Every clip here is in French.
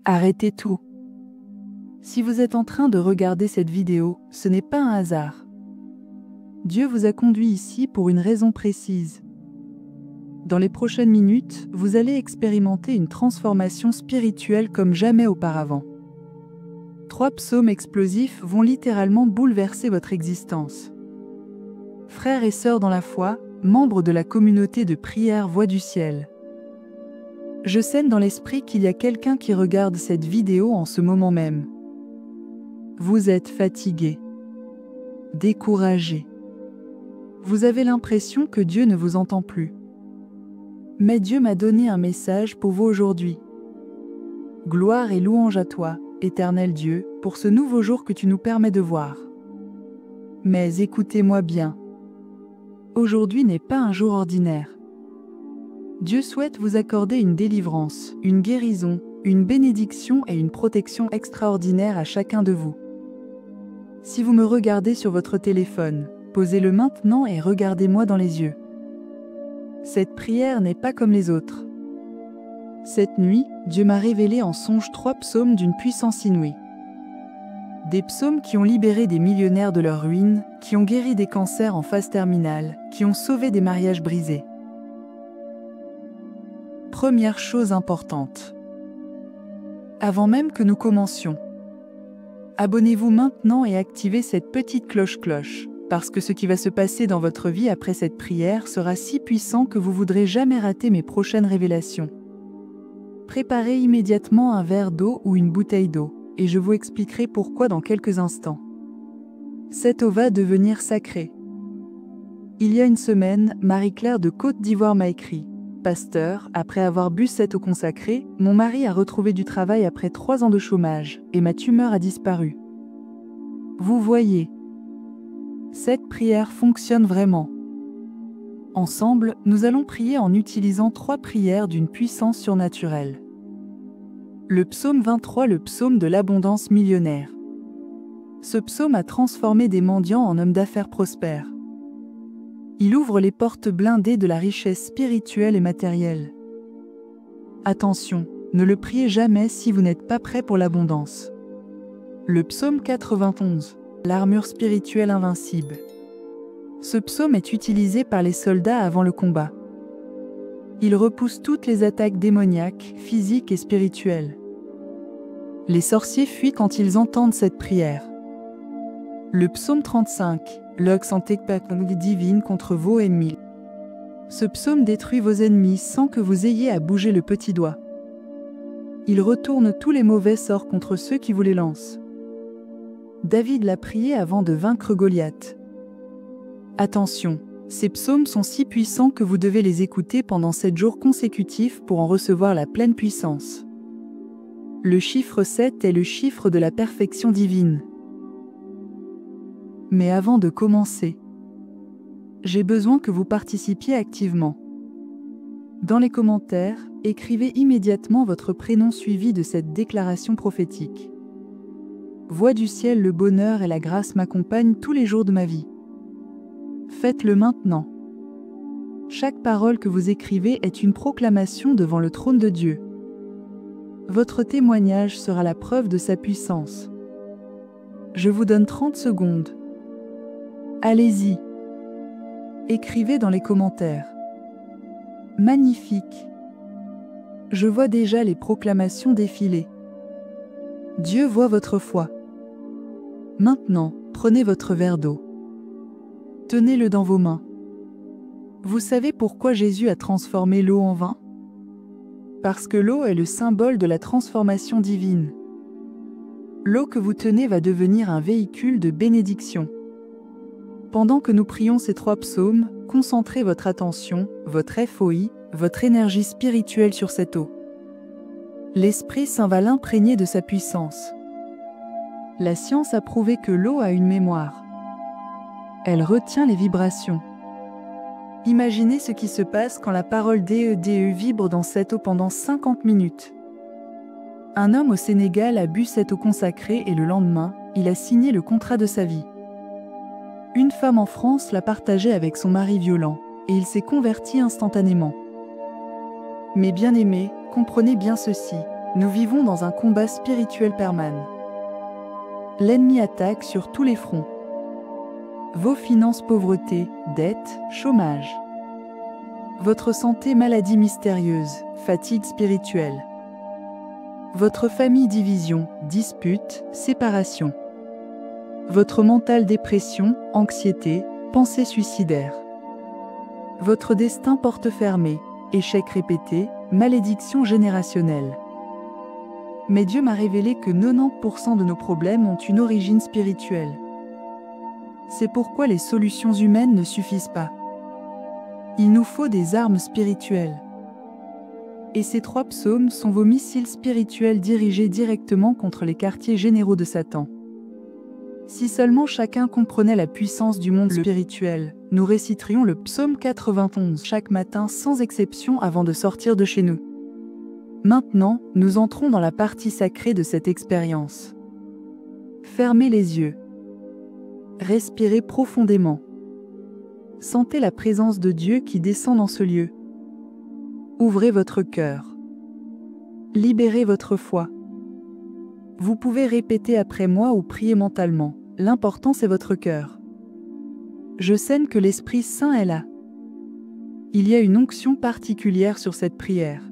Arrêtez tout. Si vous êtes en train de regarder cette vidéo, ce n'est pas un hasard. Dieu vous a conduit ici pour une raison précise. Dans les prochaines minutes, vous allez expérimenter une transformation spirituelle comme jamais auparavant. 3 psaumes explosifs vont littéralement bouleverser votre existence. Frères et sœurs dans la foi, membres de la communauté de prière Voix du ciel. Je sens dans l'esprit qu'il y a quelqu'un qui regarde cette vidéo en ce moment même. Vous êtes fatigué, découragé. Vous avez l'impression que Dieu ne vous entend plus. Mais Dieu m'a donné un message pour vous aujourd'hui. Gloire et louange à toi, Éternel Dieu, pour ce nouveau jour que tu nous permets de voir. Mais écoutez-moi bien. Aujourd'hui n'est pas un jour ordinaire. Dieu souhaite vous accorder une délivrance, une guérison, une bénédiction et une protection extraordinaire à chacun de vous. Si vous me regardez sur votre téléphone, posez-le maintenant et regardez-moi dans les yeux. Cette prière n'est pas comme les autres. Cette nuit, Dieu m'a révélé en songe 3 psaumes d'une puissance inouïe. Des psaumes qui ont libéré des millionnaires de leur ruine, qui ont guéri des cancers en phase terminale, qui ont sauvé des mariages brisés. Première chose importante. Avant même que nous commencions, abonnez-vous maintenant et activez cette petite cloche-cloche, parce que ce qui va se passer dans votre vie après cette prière sera si puissant que vous voudrez jamais rater mes prochaines révélations. Préparez immédiatement un verre d'eau ou une bouteille d'eau, et je vous expliquerai pourquoi dans quelques instants. Cette eau va devenir sacrée. Il y a une semaine, Marie-Claire de Côte d'Ivoire m'a écrit « Pasteur, après avoir bu cette eau consacrée, mon mari a retrouvé du travail après 3 ans de chômage, et ma tumeur a disparu. » Vous voyez, cette prière fonctionne vraiment. Ensemble, nous allons prier en utilisant 3 prières d'une puissance surnaturelle. Le psaume 23, le psaume de l'abondance millionnaire. Ce psaume a transformé des mendiants en hommes d'affaires prospères. Il ouvre les portes blindées de la richesse spirituelle et matérielle. Attention, ne le priez jamais si vous n'êtes pas prêt pour l'abondance. Le psaume 91, l'armure spirituelle invincible. Ce psaume est utilisé par les soldats avant le combat. Il repousse toutes les attaques démoniaques, physiques et spirituelles. Les sorciers fuient quand ils entendent cette prière. Le psaume 35, l'ox en divine contre vos ennemis. Ce psaume détruit vos ennemis sans que vous ayez à bouger le petit doigt. Il retourne tous les mauvais sorts contre ceux qui vous les lancent. David l'a prié avant de vaincre Goliath. Attention, ces psaumes sont si puissants que vous devez les écouter pendant 7 jours consécutifs pour en recevoir la pleine puissance. Le chiffre 7 est le chiffre de la perfection divine. Mais avant de commencer, j'ai besoin que vous participiez activement. Dans les commentaires, écrivez immédiatement votre prénom suivi de cette déclaration prophétique. Voix du ciel, le bonheur et la grâce m'accompagnent tous les jours de ma vie. Faites-le maintenant. Chaque parole que vous écrivez est une proclamation devant le trône de Dieu. Votre témoignage sera la preuve de sa puissance. Je vous donne 30 secondes. Allez-y. Écrivez dans les commentaires. Magnifique. Je vois déjà les proclamations défiler. Dieu voit votre foi. Maintenant, prenez votre verre d'eau. Tenez-le dans vos mains. Vous savez pourquoi Jésus a transformé l'eau en vin? Parce que l'eau est le symbole de la transformation divine. L'eau que vous tenez va devenir un véhicule de bénédiction. Pendant que nous prions ces 3 psaumes, concentrez votre attention, votre FOI, votre énergie spirituelle sur cette eau. L'Esprit Saint va l'imprégner de sa puissance. La science a prouvé que l'eau a une mémoire. Elle retient les vibrations. Imaginez ce qui se passe quand la parole DE vibre dans cette eau pendant 50 minutes. Un homme au Sénégal a bu cette eau consacrée et le lendemain, il a signé le contrat de sa vie. Une femme en France l'a partagé avec son mari violent, et il s'est converti instantanément. Mes bien-aimés, comprenez bien ceci, Nous vivons dans un combat spirituel permanent. L'ennemi attaque sur tous les fronts. Vos finances, pauvreté, dettes, chômage. Votre santé, maladie mystérieuse, fatigue spirituelle. Votre famille, division, dispute, séparation. Votre mental, dépression, anxiété, pensée suicidaire. Votre destin, porte fermée, échec répété, malédiction générationnelle. Mais Dieu m'a révélé que 90% de nos problèmes ont une origine spirituelle. C'est pourquoi les solutions humaines ne suffisent pas. Il nous faut des armes spirituelles. Et ces 3 psaumes sont vos missiles spirituels dirigés directement contre les quartiers généraux de Satan. Si seulement chacun comprenait la puissance du monde spirituel, nous réciterions le psaume 91 chaque matin sans exception avant de sortir de chez nous. Maintenant, nous entrons dans la partie sacrée de cette expérience. Fermez les yeux. Respirez profondément. Sentez la présence de Dieu qui descend dans ce lieu. Ouvrez votre cœur. Libérez votre foi. Vous pouvez répéter après moi ou prier mentalement. L'important, c'est votre cœur. Je sens que l'Esprit Saint est là. Il y a une onction particulière sur cette prière.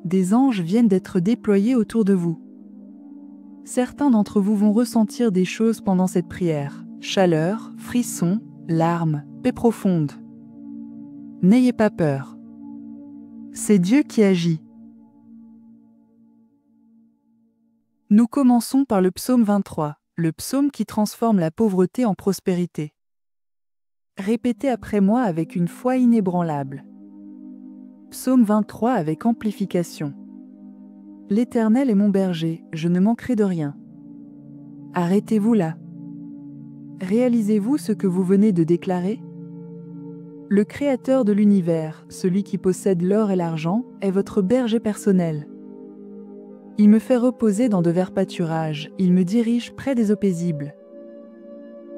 Des anges viennent d'être déployés autour de vous. Certains d'entre vous vont ressentir des choses pendant cette prière. Chaleur, frissons, larmes, paix profonde. N'ayez pas peur. C'est Dieu qui agit. Nous commençons par le psaume 23, le psaume qui transforme la pauvreté en prospérité. Répétez après moi avec une foi inébranlable. Psaume 23 avec amplification. L'Éternel est mon berger, je ne manquerai de rien. Arrêtez-vous là. Réalisez-vous ce que vous venez de déclarer? Le Créateur de l'univers, celui qui possède l'or et l'argent, est votre berger personnel. Il me fait reposer dans de verts pâturages, il me dirige près des eaux paisibles.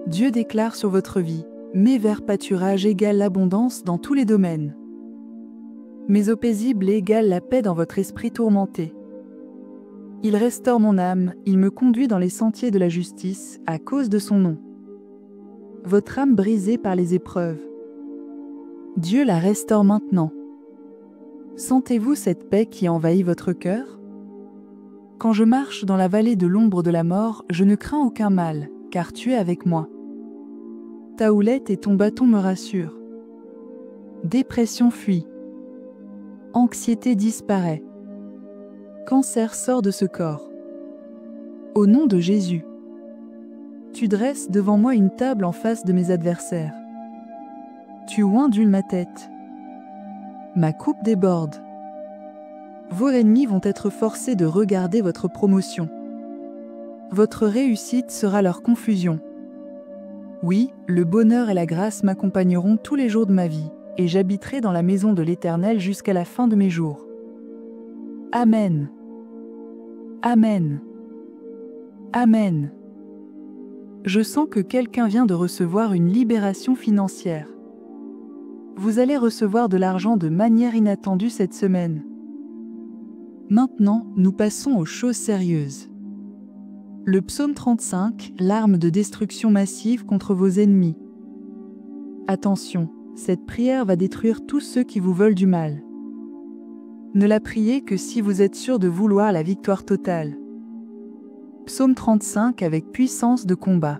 Dieu déclare sur votre vie, mes verts pâturages égalent l'abondance dans tous les domaines. Mes eaux paisibles égalent la paix dans votre esprit tourmenté. Il restaure mon âme, il me conduit dans les sentiers de la justice, à cause de son nom. Votre âme brisée par les épreuves, Dieu la restaure maintenant. Sentez-vous cette paix qui envahit votre cœur? Quand je marche dans la vallée de l'ombre de la mort, je ne crains aucun mal, car tu es avec moi. Ta houlette et ton bâton me rassurent. Dépression fuit. Anxiété disparaît. Cancer sort de ce corps. Au nom de Jésus. Tu dresses devant moi une table en face de mes adversaires. Tu oindules ma tête. Ma coupe déborde. Vos ennemis vont être forcés de regarder votre promotion. Votre réussite sera leur confusion. Oui, le bonheur et la grâce m'accompagneront tous les jours de ma vie, et j'habiterai dans la maison de l'Éternel jusqu'à la fin de mes jours. Amen. Amen. Amen. Je sens que quelqu'un vient de recevoir une libération financière. Vous allez recevoir de l'argent de manière inattendue cette semaine. Maintenant, nous passons aux choses sérieuses. Le psaume 35, l'arme de destruction massive contre vos ennemis. Attention, cette prière va détruire tous ceux qui vous veulent du mal. Ne la priez que si vous êtes sûr de vouloir la victoire totale. Psaume 35 avec puissance de combat.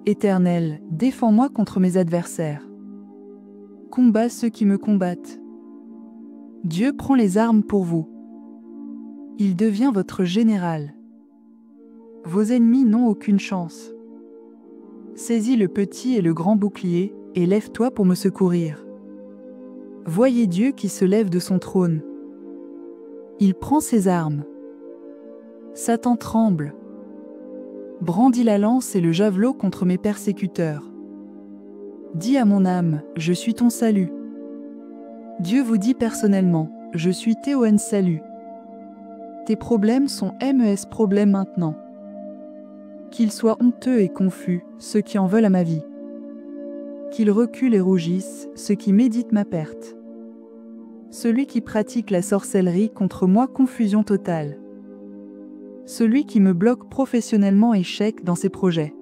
Éternel, défends-moi contre mes adversaires. Combat ceux qui me combattent. Dieu prend les armes pour vous. Il devient votre général. Vos ennemis n'ont aucune chance. Saisis le petit et le grand bouclier, et lève-toi pour me secourir. Voyez Dieu qui se lève de son trône. Il prend ses armes. Satan tremble. Brandis la lance et le javelot contre mes persécuteurs. Dis à mon âme, je suis ton salut. Dieu vous dit personnellement, je suis Théoen salut. Tes problèmes sont MES problèmes maintenant. Qu'ils soient honteux et confus, ceux qui en veulent à ma vie. Qu'ils reculent et rougissent, ceux qui méditent ma perte. Celui qui pratique la sorcellerie, contre moi confusion totale. Celui qui me bloque professionnellement, échec dans ses projets.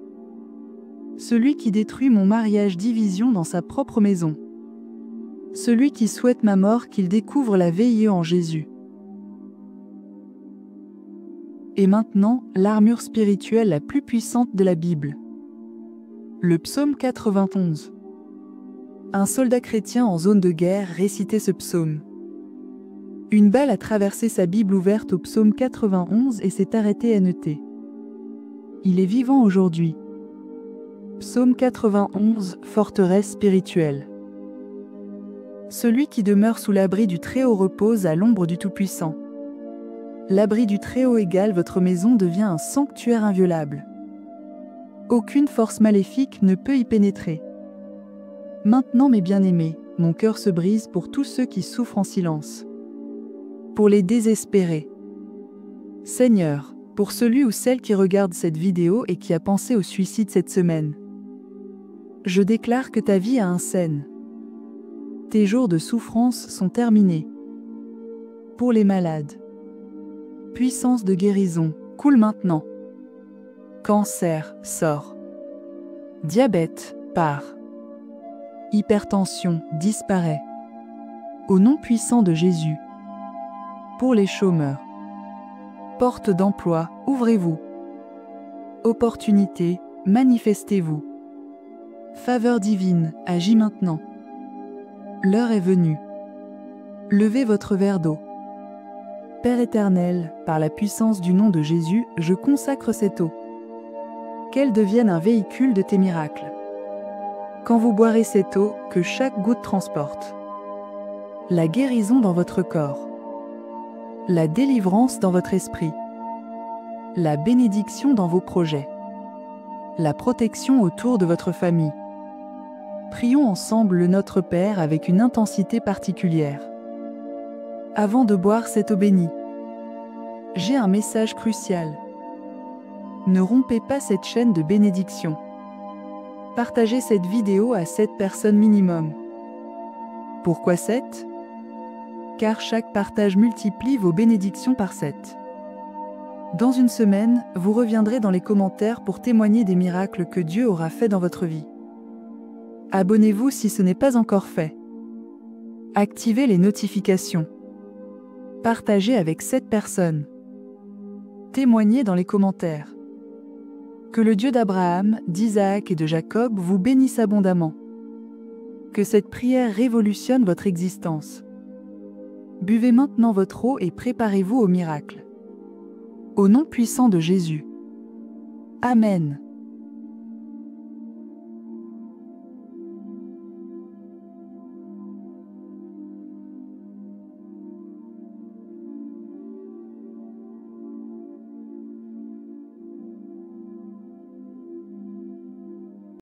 Celui qui détruit mon mariage, division dans sa propre maison. Celui qui souhaite ma mort, qu'il découvre la veille en Jésus. Et maintenant, l'armure spirituelle la plus puissante de la Bible. Le psaume 91. Un soldat chrétien en zone de guerre récitait ce psaume. Une balle a traversé sa Bible ouverte au psaume 91 et s'est arrêtée net. Il est vivant aujourd'hui. Psaume 91, forteresse spirituelle. Celui qui demeure sous l'abri du Très-Haut repose à l'ombre du Tout-Puissant. L'abri du Très-Haut égale votre maison devient un sanctuaire inviolable. Aucune force maléfique ne peut y pénétrer. Maintenant, mes bien-aimés, mon cœur se brise pour tous ceux qui souffrent en silence. Pour les désespérés. Seigneur, pour celui ou celle qui regarde cette vidéo et qui a pensé au suicide cette semaine. Je déclare que ta vie a un scène. Tes jours de souffrance sont terminés. Pour les malades. Puissance de guérison, coule maintenant. Cancer, sort. Diabète, part. Hypertension, disparaît. Au nom puissant de Jésus. Pour les chômeurs. Porte d'emploi, ouvrez-vous. Opportunité, manifestez-vous. Faveur divine, agis maintenant. L'heure est venue. Levez votre verre d'eau. Père éternel, par la puissance du nom de Jésus, je consacre cette eau. Qu'elle devienne un véhicule de tes miracles. Quand vous boirez cette eau, que chaque goutte transporte la guérison dans votre corps, la délivrance dans votre esprit, la bénédiction dans vos projets, la protection autour de votre famille. Prions ensemble le Notre Père avec une intensité particulière. Avant de boire cette eau bénie, j'ai un message crucial. Ne rompez pas cette chaîne de bénédiction. Partagez cette vidéo à 7 personnes minimum. Pourquoi 7 ? Car chaque partage multiplie vos bénédictions par 7. Dans une semaine, vous reviendrez dans les commentaires pour témoigner des miracles que Dieu aura fait dans votre vie. Abonnez-vous si ce n'est pas encore fait. Activez les notifications. Partagez avec 7 personnes. Témoignez dans les commentaires. Que le Dieu d'Abraham, d'Isaac et de Jacob vous bénisse abondamment. Que cette prière révolutionne votre existence. Buvez maintenant votre eau et préparez-vous au miracle. Au nom puissant de Jésus. Amen.